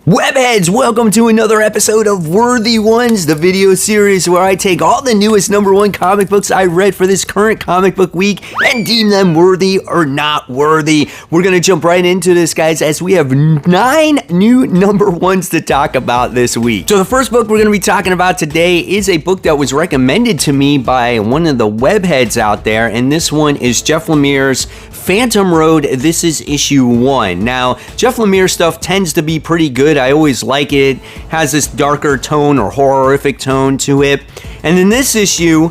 Webheads, welcome to another episode of Worthy Ones, the video series where I take all the newest #1 comic books I read for this current comic book week and deem them worthy or not worthy. We're going to jump right into this, guys, as we have 9 new #1s to talk about this week. So the first book we're going to be talking about today is a book that was recommended to me by one of the webheads out there, and this one is Jeff Lemire's Phantom Road. This is issue 1. Now, Jeff Lemire stuff tends to be pretty good. I always like it. Has this darker tone or horrific tone to it. And in this issue,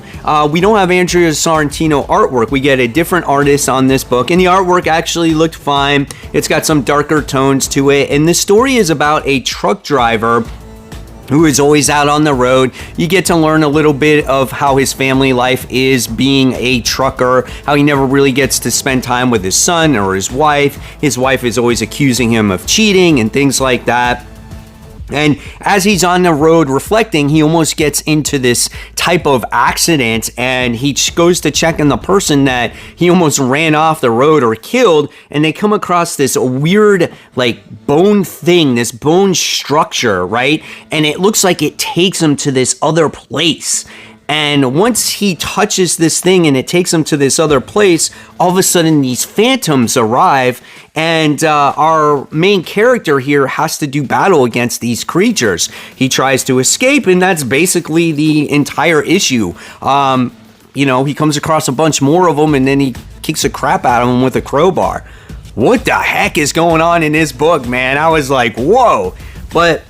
we don't have Andrea Sorrentino artwork. We get a different artist on this book, and the artwork actually looked fine. It's got some darker tones to it, and the story is about a truck driver who is always out on the road. You get to learn a little bit of how his family life is being a trucker, how he never really gets to spend time with his son or his wife. His wife is always accusing him of cheating and things like that. And as he's on the road reflecting, he almost gets into this type of accident, and he goes to check on the person that he almost ran off the road or killed, and they come across this weird, like, bone thing, this bone structure, right? And it looks like it takes him to this other place. And once he touches this thing and it takes him to this other place, all of a sudden these phantoms arrive, and our main character here has to do battle against these creatures. He tries to escape, and that's basically the entire issue. He comes across a bunch more of them, and then he kicks the crap out of them with a crowbar. What the heck is going on in this book, man? I was like, whoa. But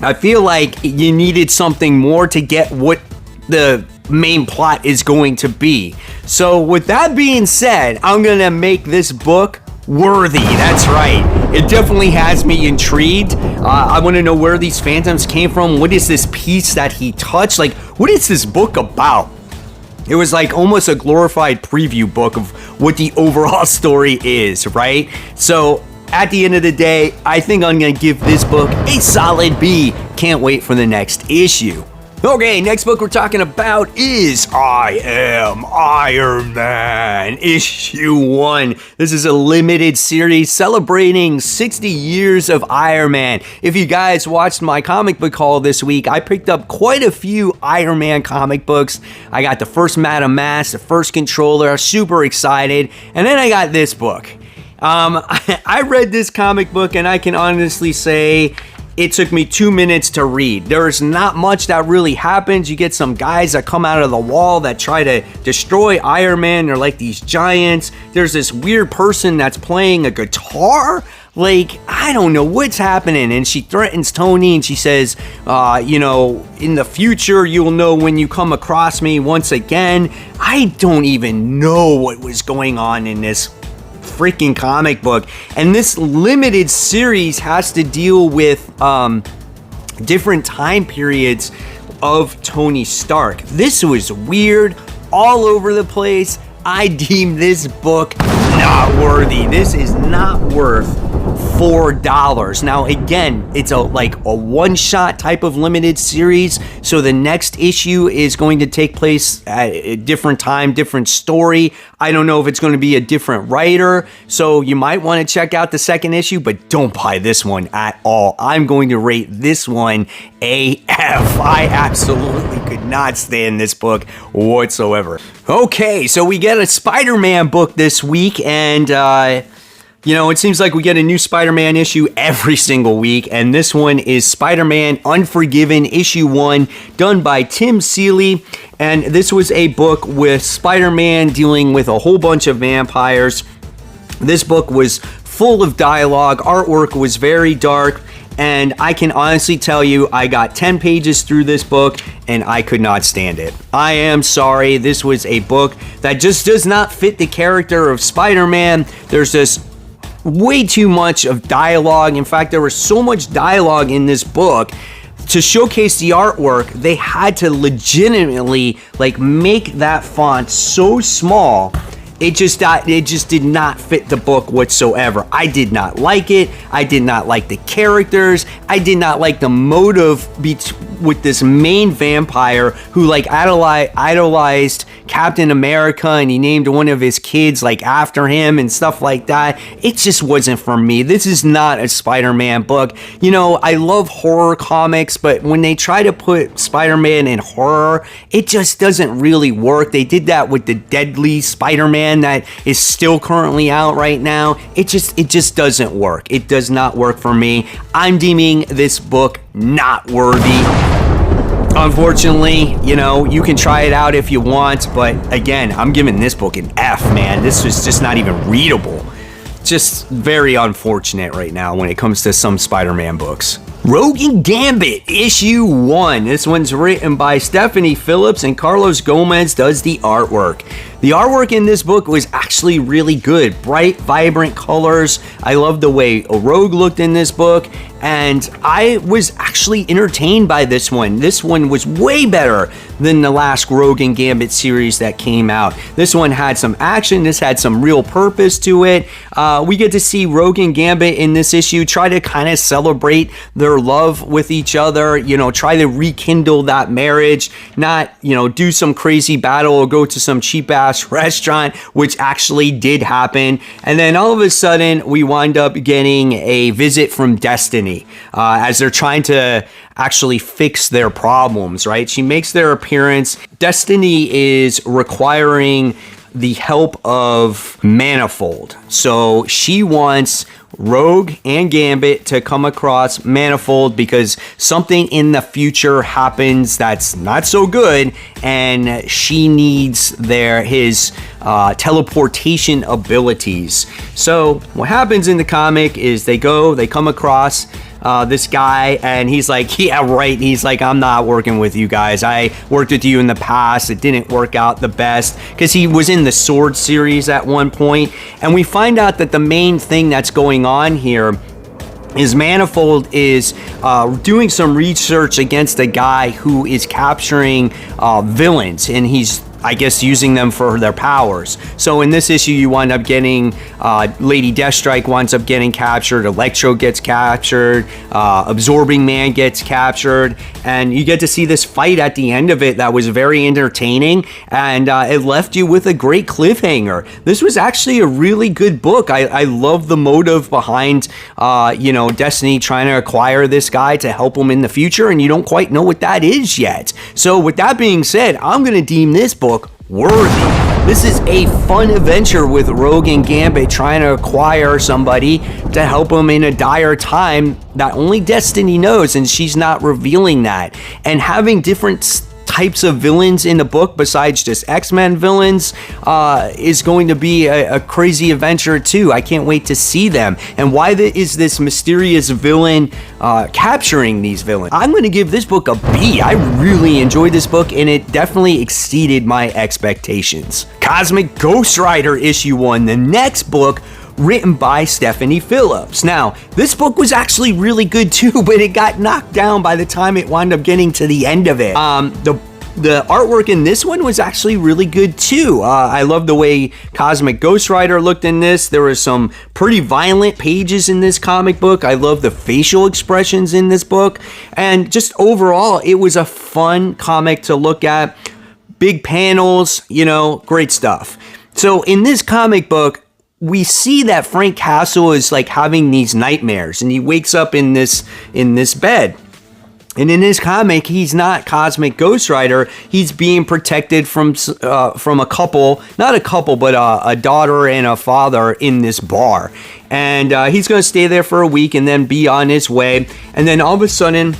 I feel like you needed something more to get what the main plot is going to be. So with that being said, I'm gonna make this book worthy. That's right. It definitely has me intrigued. I want to know where these phantoms came from. What is this piece that he touched? Like, what is this book about? It was like almost a glorified preview book of what the overall story is, right? So at the end of the day, I think I'm gonna give this book a solid B. Can't wait for the next issue. Okay, next book we're talking about is I Am Iron Man, issue 1. This is a limited series celebrating 60 years of Iron Man. If you guys watched my comic book haul this week, I picked up quite a few Iron Man comic books. I got the first Madame Mask, the first Controller, super excited, and then I got this book. I read this comic book, and I can honestly say it took me 2 minutes to read. There's not much that really happens. You get some guys that come out of the wall that try to destroy Iron Man. They're like these giants. There's this weird person that's playing a guitar. Like, I don't know what's happening. And she threatens Tony, and she says, in the future, you'll know when you come across me once again. I don't even know what was going on in this freaking comic book, and this limited series has to deal with different time periods of Tony Stark. This was weird, all over the place. I deem this book not worthy. This is not worth $4. Now again, it's a one-shot type of limited series, so the next issue is going to take place at a different time, different story. I don't know if it's going to be a different writer, so you might want to check out the second issue, but don't buy this one at all. I'm going to rate this one AF. I absolutely could not stand this book whatsoever. Okay, so we get a Spider-Man book this week, and it seems like we get a new Spider-Man issue every single week, and this one is Spider-Man Unforgiven, issue 1, done by Tim Seeley, and this was a book with Spider-Man dealing with a whole bunch of vampires. This book was full of dialogue, artwork was very dark, and I can honestly tell you, I got 10 pages through this book, and I could not stand it. I am sorry, this was a book that just does not fit the character of Spider-Man. There's just way too much of dialogue. In fact, there was so much dialogue in this book. To showcase the artwork, they had to legitimately make that font so small. It just did not fit the book whatsoever. I did not like it. I did not like the characters. I did not like the motive with this main vampire who idolized Captain America and he named one of his kids like after him and stuff like that. It just wasn't for me. This is not a Spider-Man book. You know, I love horror comics, but when they try to put Spider-Man in horror, it just doesn't really work. They did that with the Deadly Spider-Man that is still currently out right now. It just doesn't work. It does not work for me. I'm deeming this book not worthy. Unfortunately, you know, you can try it out if you want, but again, I'm giving this book an F, man. This was just not even readable. Just very unfortunate right now when it comes to some Spider-Man books. Rogue and Gambit, issue 1. This one's written by Stephanie Phillips and Carlos Gomez does the artwork. The artwork in this book was actually really good. Bright, vibrant colors. I love the way Rogue looked in this book, and I was actually entertained by this one. This one was way better than the last Rogue and Gambit series that came out. This one had some action. This had some real purpose to it. We get to see Rogue and Gambit in this issue try to kind of celebrate their love with each other, you know, try to rekindle that marriage, not, you know, do some crazy battle or go to some cheap ass restaurant, which actually did happen. And then all of a sudden we wind up getting a visit from Destiny as they're trying to actually fix their problems, right? She makes their appearance. Destiny is requiring the help of Manifold. So she wants Rogue and Gambit to come across Manifold because something in the future happens that's not so good, and she needs his teleportation abilities. So what happens in the comic is they come across this guy, and he's like, yeah, right. He's like, I'm not working with you guys. I worked with you in the past. It didn't work out the best, because he was in the Sword series at one point. And we find out that the main thing that's going on here is Manifold is doing some research against a guy who is capturing villains, and he's, I guess, using them for their powers. So in this issue, you wind up getting Lady Deathstrike winds up getting captured, Electro gets captured, Absorbing Man gets captured, and you get to see this fight at the end of it that was very entertaining, and it left you with a great cliffhanger. This was actually a really good book. I love the motive behind, you know, Destiny trying to acquire this guy to help him in the future, and you don't quite know what that is yet. So with that being said, I'm going to deem this book worthy. This is a fun adventure with Rogue and Gambit trying to acquire somebody to help them in a dire time that only Destiny knows, and she's not revealing that. And having different types of villains in the book besides just X-Men villains is going to be a crazy adventure too. I can't wait to see them. And why is this mysterious villain capturing these villains? I'm going to give this book a B. I really enjoyed this book, and it definitely exceeded my expectations. Cosmic Ghost Rider issue 1, the next book written by Stephanie Phillips. Now, this book was actually really good too, but it got knocked down by the time it wound up getting to the end of it. The artwork in this one was actually really good too. I love the way Cosmic Ghost Rider looked in this. There were some pretty violent pages in this comic book. I love the facial expressions in this book. And just overall, it was a fun comic to look at. Big panels, you know, great stuff. So in this comic book, we see that Frank Castle is like having these nightmares, and he wakes up in this bed. And in this comic, he's not Cosmic Ghost Rider. He's being protected from a couple, not a couple, but a daughter and a father in this bar. And he's going to stay there for a week and then be on his way. And then all of a sudden,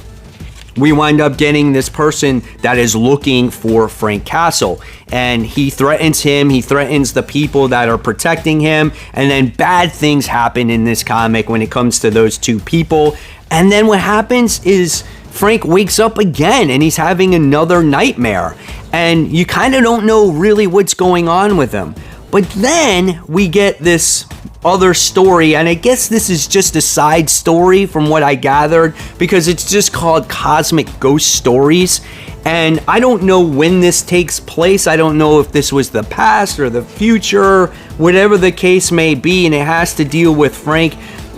we wind up getting this person that is looking for Frank Castle, and he threatens him. He threatens the people that are protecting him, and then bad things happen in this comic when it comes to those two people. And then what happens is Frank wakes up again, and he's having another nightmare, and you kind of don't know really what's going on with him. But then we get this other story, and I guess this is just a side story from what I gathered, because it's just called Cosmic Ghost Stories, and I don't know when this takes place. I don't know if this was the past or the future, whatever the case may be, and it has to deal with Frank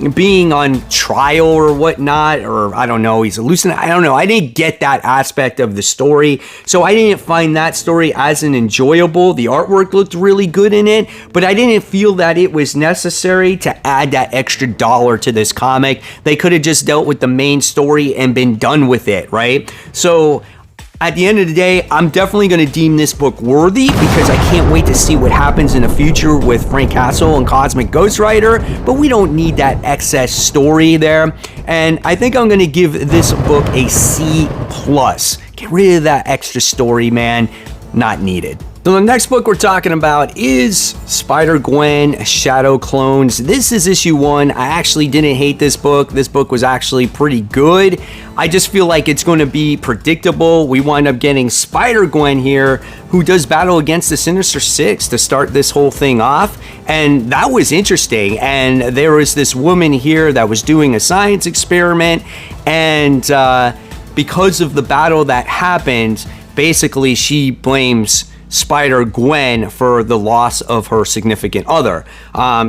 being on trial or whatnot, or I don't know, he's hallucinating. I don't know. I didn't get that aspect of the story, so I didn't find that story as an enjoyable. The artwork looked really good in it, but I didn't feel that it was necessary to add that extra dollar to this comic. They could have just dealt with the main story and been done with it, right? So at the end of the day, I'm definitely going to deem this book worthy because I can't wait to see what happens in the future with Frank Castle and Cosmic Ghost Rider, but we don't need that excess story there. And I think I'm going to give this book a C+. Get rid of that extra story, man. Not needed. So the next book we're talking about is Spider-Gwen Shadow Clones. This is issue 1. I actually didn't hate this book. This book was actually pretty good. I just feel like it's going to be predictable. We wind up getting Spider-Gwen here, who does battle against the Sinister Six to start this whole thing off. And that was interesting. And there was this woman here that was doing a science experiment. And because of the battle that happened, basically she blames Spider-Gwen for the loss of her significant other.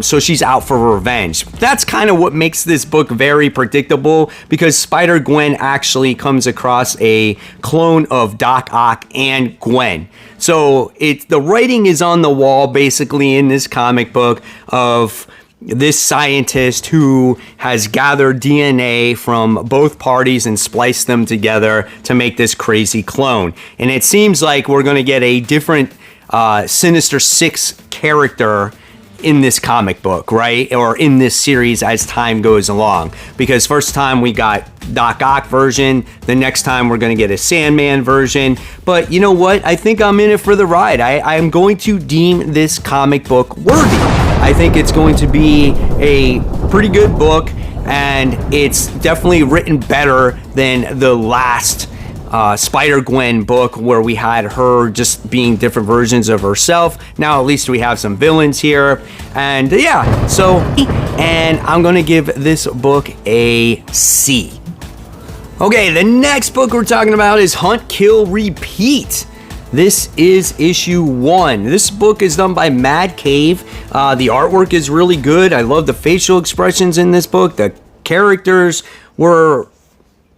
So she's out for revenge. That's kind of what makes this book very predictable, because Spider-Gwen actually comes across a clone of Doc Ock and Gwen. So the writing is on the wall basically in this comic book of this scientist who has gathered DNA from both parties and spliced them together to make this crazy clone. And it seems like we're going to get a different Sinister Six character in this comic book, right? Or in this series as time goes along. Because first time we got Doc Ock version, the next time we're going to get a Sandman version. But you know what? I think I'm in it for the ride. I'm going to deem this comic book worthy. I think it's going to be a pretty good book, and it's definitely written better than the last Spider-Gwen book where we had her just being different versions of herself. Now at least we have some villains here. And yeah, so, and I'm going to give this book a C. Okay, the next book we're talking about is Hunt, Kill, Repeat. This is issue 1. This book is done by Mad Cave. The artwork is really good. I love the facial expressions in this book. The characters were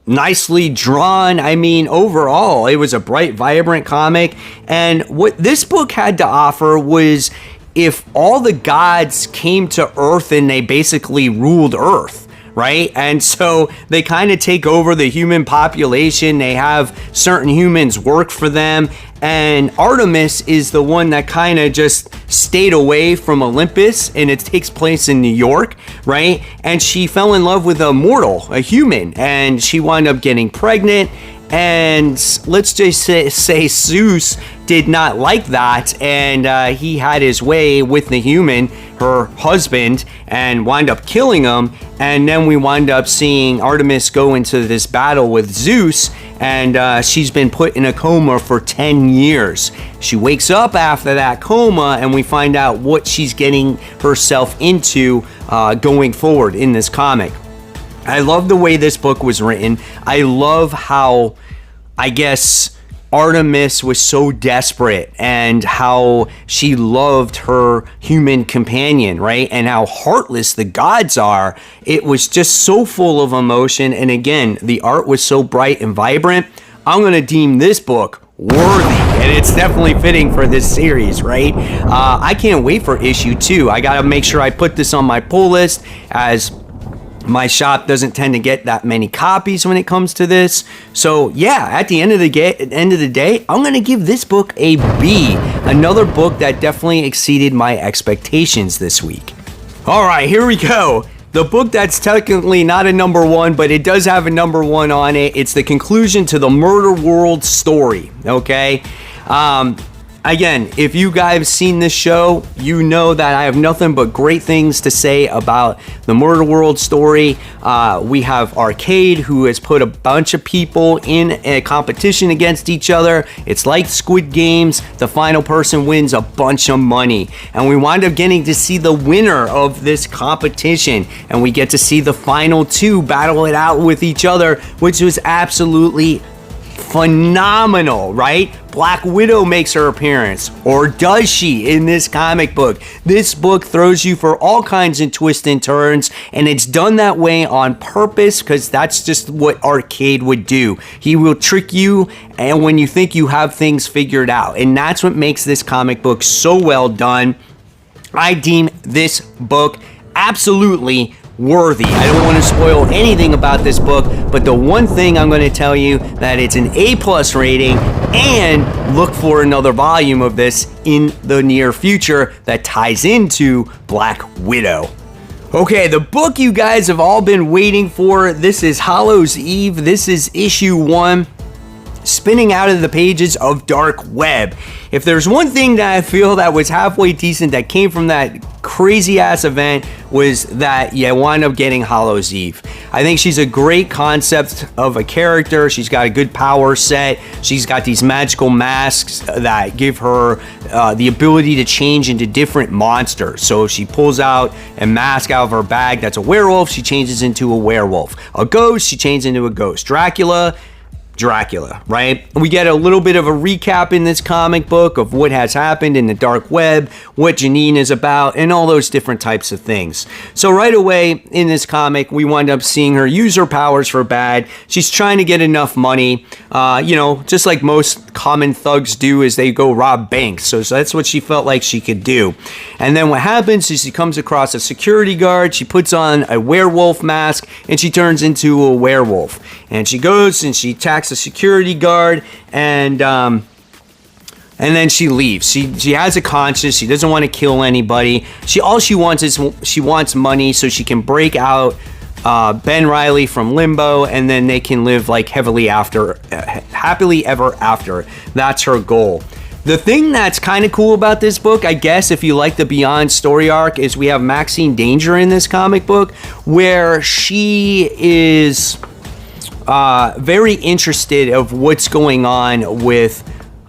nicely drawn. I mean, overall, it was a bright, vibrant comic. And what this book had to offer was if all the gods came to Earth and they basically ruled Earth. Right? And so they kind of take over the human population. They have certain humans work for them. And Artemis is the one that kind of just stayed away from Olympus, and it takes place in New York, right? And she fell in love with a mortal, a human, and she wound up getting pregnant. And let's just say Zeus did not like that, and he had his way with the human, her husband, and wind up killing him. And then we wind up seeing Artemis go into this battle with Zeus, and she's been put in a coma for 10 years. She wakes up after that coma, and we find out what she's getting herself into going forward in this comic. I love the way this book was written. I love how, I guess, Artemis was so desperate, and how she loved her human companion, right? And how heartless the gods are. It was just so full of emotion. And again, the art was so bright and vibrant. I'm going to deem this book worthy, and it's definitely fitting for this series, right? I can't wait for issue 2. I got to make sure I put this on my pull list, as my shop doesn't tend to get that many copies when it comes to this. So yeah, at the end of the day, I'm going to give this book a B. Another book that definitely exceeded my expectations this week. All right, here we go. The book that's technically not a number 1, but it does have a number 1 on it. It's the conclusion to the Murderworld story, okay? Again, if you guys have seen this show, you know that I have nothing but great things to say about the Murderworld story. We have Arcade, who has put a bunch of people in a competition against each other. It's like Squid Games. The final person wins a bunch of money. And we wind up getting to see the winner of this competition. And we get to see the final 2 battle it out with each other, which was absolutely phenomenal, right? Black Widow makes her appearance, or does she in this comic book? This book throws you for all kinds of twists and turns, and it's done that way on purpose because that's just what Arcade would do. He will trick you, and when you think you have things figured out, and that's what makes this comic book so well done. I deem this book absolutely worthy. I don't want to spoil anything about this book, but the one thing I'm going to tell you that it's an A+ rating, and look for another volume of this in the near future that ties into Black Widow. Okay, the book you guys have all been waiting for. This is Hallows Eve. This is issue 1. Spinning out of the pages of Dark Web. If there's one thing that I feel that was halfway decent that came from that crazy ass event, was that you wind up getting Hallows Eve. I think she's a great concept of a character. She's got a good power set. She's got these magical masks that give her the ability to change into different monsters. So if she pulls out a mask out of her bag that's a werewolf, she changes into a werewolf. A ghost, she changes into a ghost. Dracula, right? We get a little bit of a recap in this comic book of what has happened in the Dark Web, what Janine is about, and all those different types of things. So right away in this comic, we wind up seeing her use her powers for bad. She's trying to get enough money, just like most common thugs do, is they go rob banks. So that's what she felt like she could do. And then what happens is she comes across a security guard. She puts on a werewolf mask and she turns into a werewolf. And she goes and she attacks a security guard, and then she leaves. She has a conscience. She doesn't want to kill anybody. All she wants money so she can break out Ben Reilly from limbo, and then they can live like happily ever after. That's her goal. The thing that's kind of cool about this book, I guess, if you like the Beyond story arc, is we have Maxine Danger in this comic book, where she is very interested of what's going on with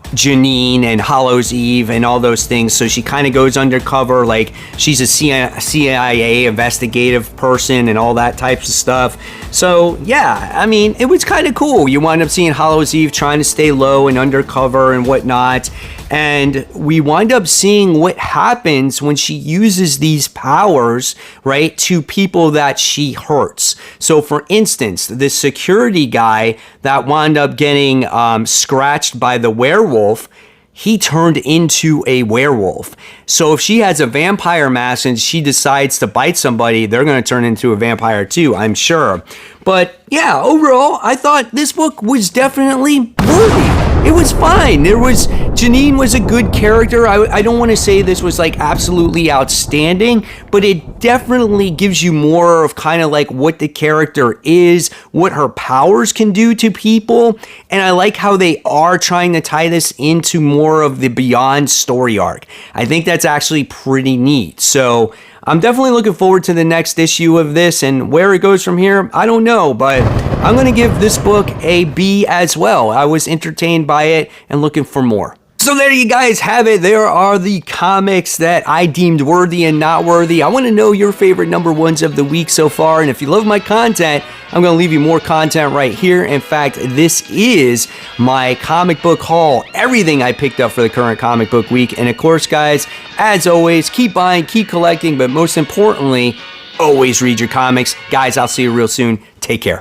Janine and Hallows Eve and all those things. So she kind of goes undercover, like she's a CIA investigative person and all that types of stuff. So yeah, I mean, it was kind of cool. You wind up seeing Hallows Eve trying to stay low and undercover and whatnot. And we wind up seeing what happens when she uses these powers, right, to people that she hurts. So for instance, the security guy that wound up getting scratched by the werewolf, he turned into a werewolf. So if she has a vampire mask and she decides to bite somebody, they're going to turn into a vampire too, I'm sure. But yeah, overall, I thought this book was definitely worthy. It was fine. Janine was a good character. I don't want to say this was like absolutely outstanding, but it definitely gives you more of kind of like what the character is, what her powers can do to people. And I like how they are trying to tie this into more of the Beyond story arc. I think that's actually pretty neat. So I'm definitely looking forward to the next issue of this, and where it goes from here, I don't know, but I'm going to give this book a B as well. I was entertained by it and looking for more. So there you guys have it. There are the comics that I deemed worthy and not worthy. I want to know your favorite number ones of the week so far. And if you love my content, I'm going to leave you more content right here. In fact, this is my comic book haul. Everything I picked up for the current comic book week. And of course, guys, as always, keep buying, keep collecting, but most importantly, always read your comics. Guys, I'll see you real soon. Take care.